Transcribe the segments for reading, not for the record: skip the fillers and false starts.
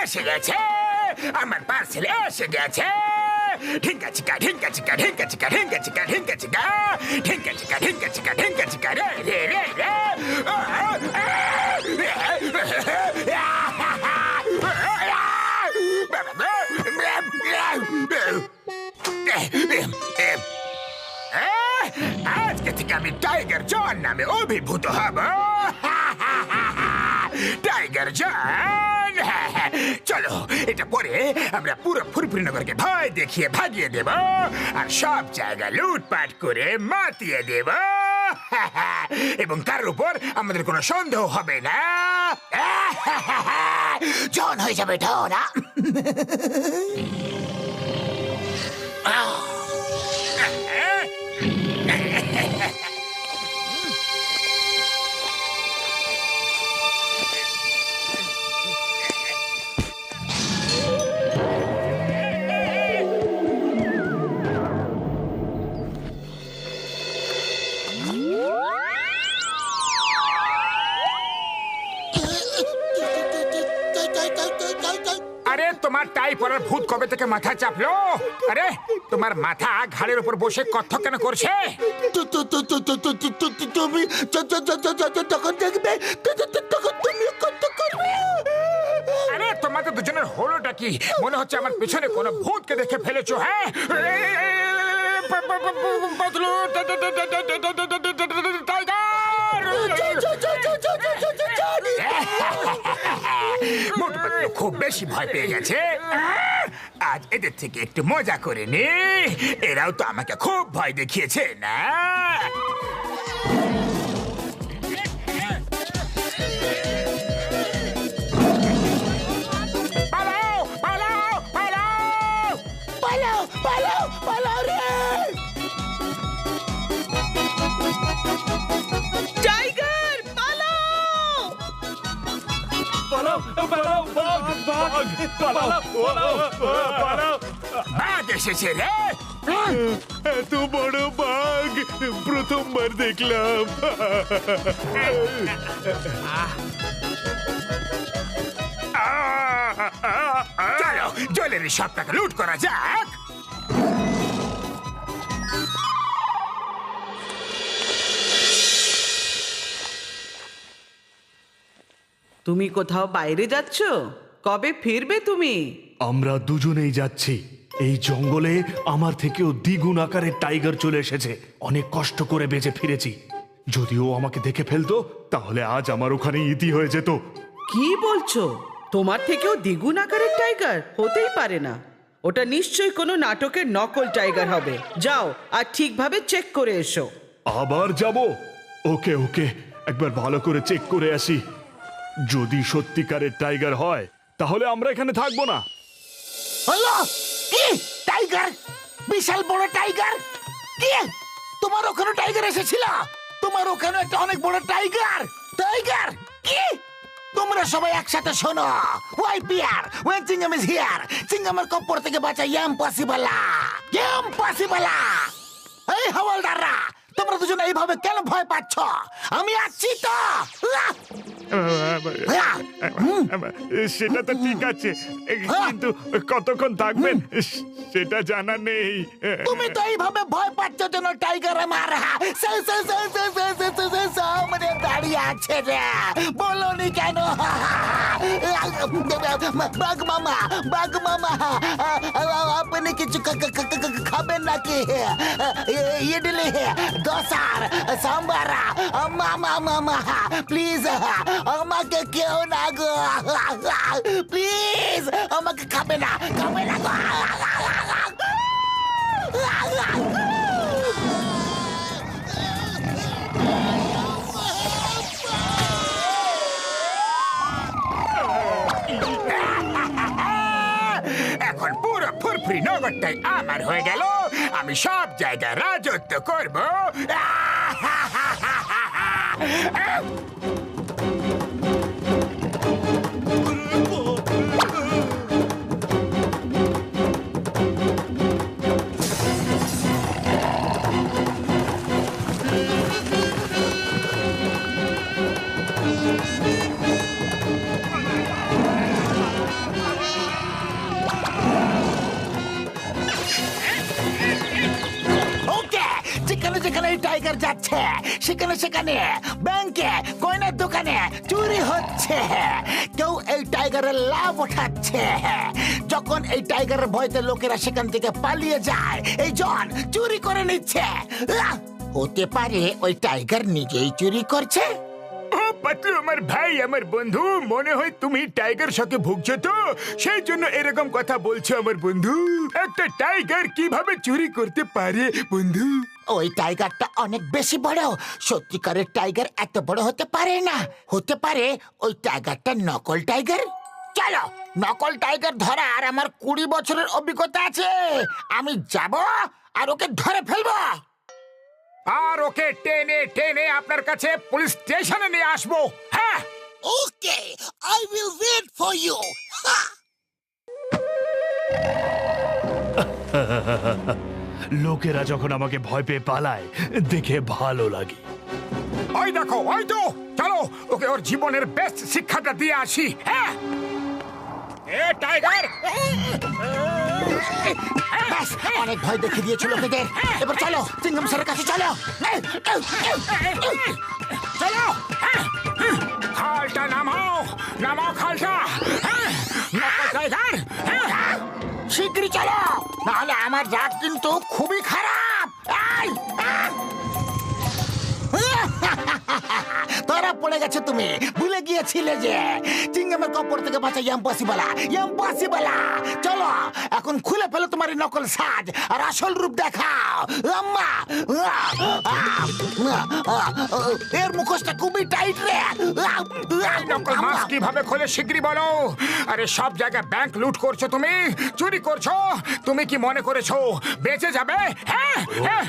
এসে গেছে, আমার পার্সেল এসে গেছে। ঢিঙ্কা চিকা ঢিঙ্কা চিকা ঢিঙ্কা চিকা ঢিঙ্কা চিকা ঢিঙ্কা চিকা ঢিঙ্কা চিকা ঢিঙ্কা চিকা ঢিঙ্কা চিকা রে রে রে রে। আজকে থেকে আমি টাইগার জন নামে অভিভূত হব। টাইগার জন, চলো এটা পরে আমরা পুরো ফুরফুরিনগরকে ভয় দেখিয়ে ভাগিয়ে দেব আর সব জায়গা লুটপাট করে মাতিয়ে দেব, এবং তার উপর আমাদের কোনো সন্দেহ হবে না। জন হয়ে যাবে ঢন। আরে তোমার টাই পরার ভূত কবে থেকে মাথা চাপলো? আরে তোমার মাথা ঘাড়ের উপর বসে কত্থক কেন করছে? তুমি তখন দেখবে, তখন তুমি কত্থক করবে। আরে তোমাদের দুজনের হলোটা কি? মনে হচ্ছে আমার পিছনে কোনো ভূতকে দেখে ফেলেছো। হ্যাঁ, খুব বেশি ভয় পেয়ে গেছে। আজ এদের থেকে একটু মজা করে নি। এরাও তো আমাকে খুব ভয় দেখিয়েছে না? পালাও পালাও পালাও পালাও পালাও পালাও রে। টাইগার পালাও! পালাও পালাও বাঘ বাঘ পালাও পালাও। বাঘ এসেছে রে। এত বড় বাঘ প্রথমবার দেখলাম। চলো জলের সবটাকে লুট করা যাক। তুমি কোথাও বাইরে যাচ্ছ? কবে ফিরবে তুমি? আমরা দুজনেই যাচ্ছি। এই জঙ্গলে আমার থেকেও দ্বিগুণ আকারের টাইগার চলে এসেছে। অনেক কষ্ট করে বেঁচে ফিরেছি। যদিও আমাকে দেখে ফেলতো তাহলে আজ আমার ওখানে ইতি হয়ে যেত। কি বলছো? তোমার থেকেও দ্বিগুণ আকারের টাইগার হতেই পারে না। ওটা নিশ্চয়ই কোনো নাটকের নকল টাইগার হবে। যাও আর ঠিকভাবে চেক করে এসো। আবার যাব? ওকে ওকে, একবার ভালো করে চেক করে আসি। যদি সত্যিকারের টাইগার হয় তাহলে আমরা এখানে থাকবো না। হলো কি? টাইগার? বিশাল বড় টাইগার? কি তোমার ওখানে টাইগার এসেছিল? তোমার ওখানে একটা অনেক বড় টাইগার? টাইগার কি? তোমরা সবাই একসাথে শোনো। ওয়াইপিআর, when Chingam is here, চিঙ্গামের কপ্পর থেকে বাঁচা ইম্পসিবল। ইম্পসিবল। এই হাওলদাররা, তোমরা দুজন এইভাবে কেন ভয় পাচ্ছ? আমি আছি তো। সেটা তো ঠিক আছে, কিন্তু কতক্ষণ থাকবেন সেটা জানা নেই। তুমি তো এইভাবে ভয় পাচ্ছ যেন টাইগার আমার সামনে দাঁড়িয়ে আছে রে। বলোনি কেন? বাঘ মামা, বাঘ মামা, আপনি কিছু খাবেন নাকি? ইডলি, দোসার, সাম্বার, মামা মামা প্লিজ আমাকে কেউ না গো, প্লিজ আমাকে খাবে না, খাবে না গো। এখন পুরো ফুরফুরি নগরটাই আমার হয়ে গেল। আমি সব জায়গায় রাজত্ব করব। টাইগার যাচ্ছে, সেখানে সেখানে ব্যাংকে, গয়নার দোকানে চুরি হচ্ছে। কেউ এই টাইগারের লাভ ওঠাচ্ছে। যখন এই টাইগারের ভয়তে লোকেরা সেখান থেকে পালিয়ে যায়, এই জন চুরি করে নিচ্ছে। হতে পারে ওই টাইগার নিজেই চুরি করছে। ও পাতলু আমার ভাই, আমার বন্ধু, মনে হয় তুমি টাইগার শকে ভুগছো, তো সেই জন্য এরকম কথা বলছো। আমার বন্ধু, একটা টাইগার কিভাবে চুরি করতে পারে বন্ধু? ওই টাইগারটা অনেক বেশি বড়। সত্যিকারের টাইগার এত বড় হতে পারে না। হতে পারে ওই টাইগারটা নকল টাইগার। চলো, নকল টাইগার ধরার আমার 20 বছরের অভিজ্ঞতা আছে। আমি যাব আর ওকে ধরে ফেলবো। আর ওকে টেনে টেনে আপনার কাছে পুলিশ স্টেশনে নিয়ে আসবো। হ্যাঁ, okay, I will wait for you. লোকেরা যখন আমাকে ভয় পেয়ে পালায় দেখে ভালো লাগে। ওই দেখো, ওই তো, চলো ওকে ওর জীবনের বেস্ট শিক্ষাটা দিয়ে আসি। হ্যাঁ, এ টাইগার, ব্যাস, অনেক ভয় দেখে দিয়েছো লোকেদের। এবার চলো সিংহম স্যারের কাছে চলো। চলো। খালটা নামাও, নামাও খালটা। নকল টাইগার, শিগগিরই চলো, নাহলে আমার রাগ কিন্তু খুবই খারাপ। ধরা পড়ে গেছে, তুমি ভুলে গিয়েছিলে যে চিংগামের কপর থেকে বাঁচা ইম্পসিবল, ইম্পসিবল। চলো এখন খুলে ফেলো তোমার এই নকল সাজ আর আসল রূপ দেখাও। আম্মা, এর মুখোশটা খুবই টাইট রে। নকল মাস্ক কিভাবে খোলে শিগগিরই বলো। আরে সব জায়গায় ব্যাংক লুট করছো তুমি, চুরি করছো। তুমি কি মনে করেছো বেঁচে যাবে? হ্যাঁ, হ্যাঁ।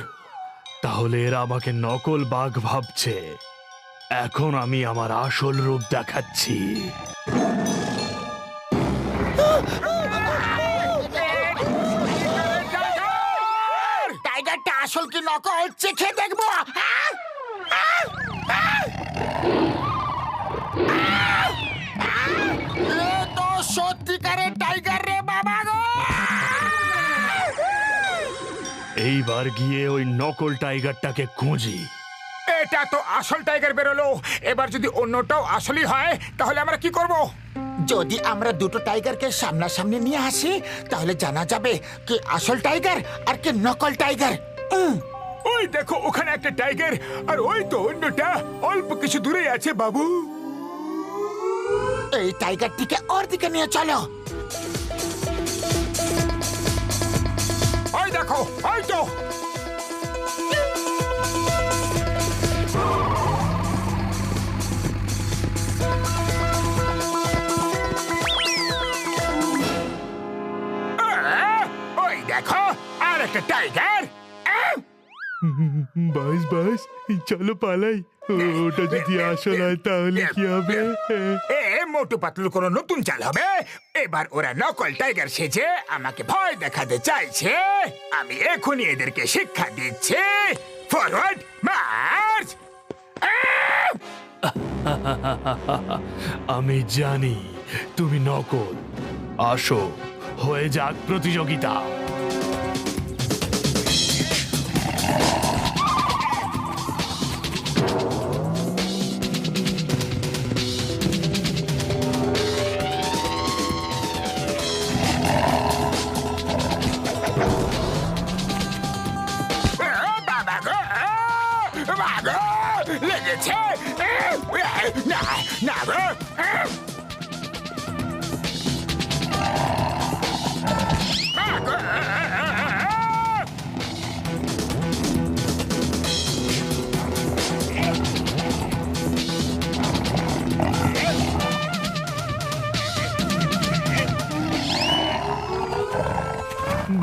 তাহলে এরা আমাকে নকল বাঘ ভাবছে। এখন আমি আমার আসল রূপ দেখাচ্ছি। টাইগারটা আসল কি নকল চেখে দেখবো। এ তো সত্যিকারের টাইগার রে বাবা গো। এইবার গিয়ে ওই নকল টাইগারটাকে খুঁজি। এটা তো আসল টাইগার বেরোলো। এবার যদি অন্যটাও আসলই হয় তাহলে আমরা কি করব? যদি আমরা দুটো টাইগারকে সামনাসামনি নিয়ে আসি তাহলে জানা যাবে কে আসল টাইগার আর কে নকল টাইগার। ওই দেখো, ওখানে একটা টাইগার, আর ওই তো অন্যটা অল্প কিছু দূরেই আছে বাবু। এই টাইগারটিকে ওর দিকে নিয়ে চলো। ওই দেখো, ওই তো। ওই দেখো, আর একটা টাইগার। বাস বাস, চলো পালাই। ওটা যদি আসল হয় তাহলে কি হবে? এ মোটু পাতলুর কোনো নতুন চাল হবে। এবার ওরা নকল টাইগার সেজে আমাকে ভয় দেখাতে চাইছে। আমি এখনই এদেরকে শিক্ষা দিচ্ছি। Forward March. আমি জানি তুমি নকল। আসো, হয়ে যাক প্রতিযোগিতা। লেগেছে না, না গো।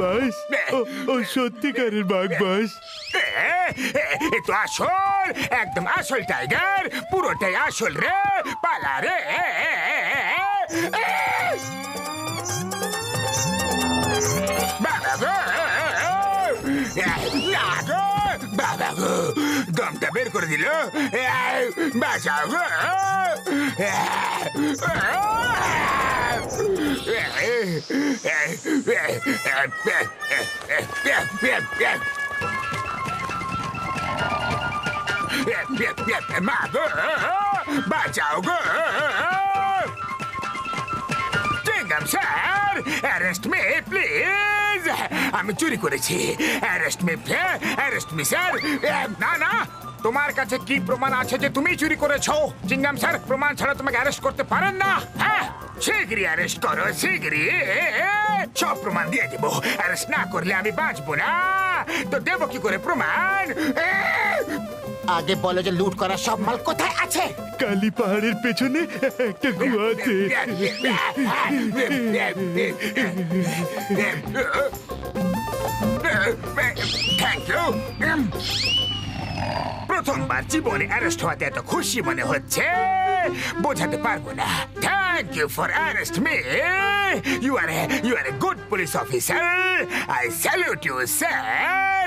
বাস, ও সত্যিকারের বাঘ বাস। এ তো আসল, একদম আসল টাইগার। পুরোটাই আসল রে, পালা রে। বাবা গো, না গো, বাবা গো, দমটা বের করে দিল। বাঁচাও গো। মা গো, বাঁচাও গো। চিংগাম স্যার, অ্যারেস্ট মি প্লিজ। আমি চুরি করেছি, অ্যারেস্ট মি স্যার। না না, তোমার কাছে কি প্রমাণ আছে যে তুমি চুরি করেছো? চিংগাম স্যার, প্রমাণ ছাড়া তোমাকে অ্যারেস্ট করতে পারেন না। হ্যাঁ, শীঘ্রই অ্যারেস্ট করো, শীঘ্রই। সব প্রমাণ দিয়ে দেবো। অ্যারেস্ট না করলে আমি বাঁচবো না। তো দেবো কি করে প্রমাণ? আগে বলো যে লুট করা সব মাল কোথায় আছে? কালী পাহাড়ের পেছনে একটা গুহাতে। Thank you. প্রথমবার জীবনে অ্যারেস্ট হওয়াতে এত খুশি মনে হচ্ছে, বোঝাতে পারবো না। Thank you for arrest me. You are a good police officer. I salute you sir.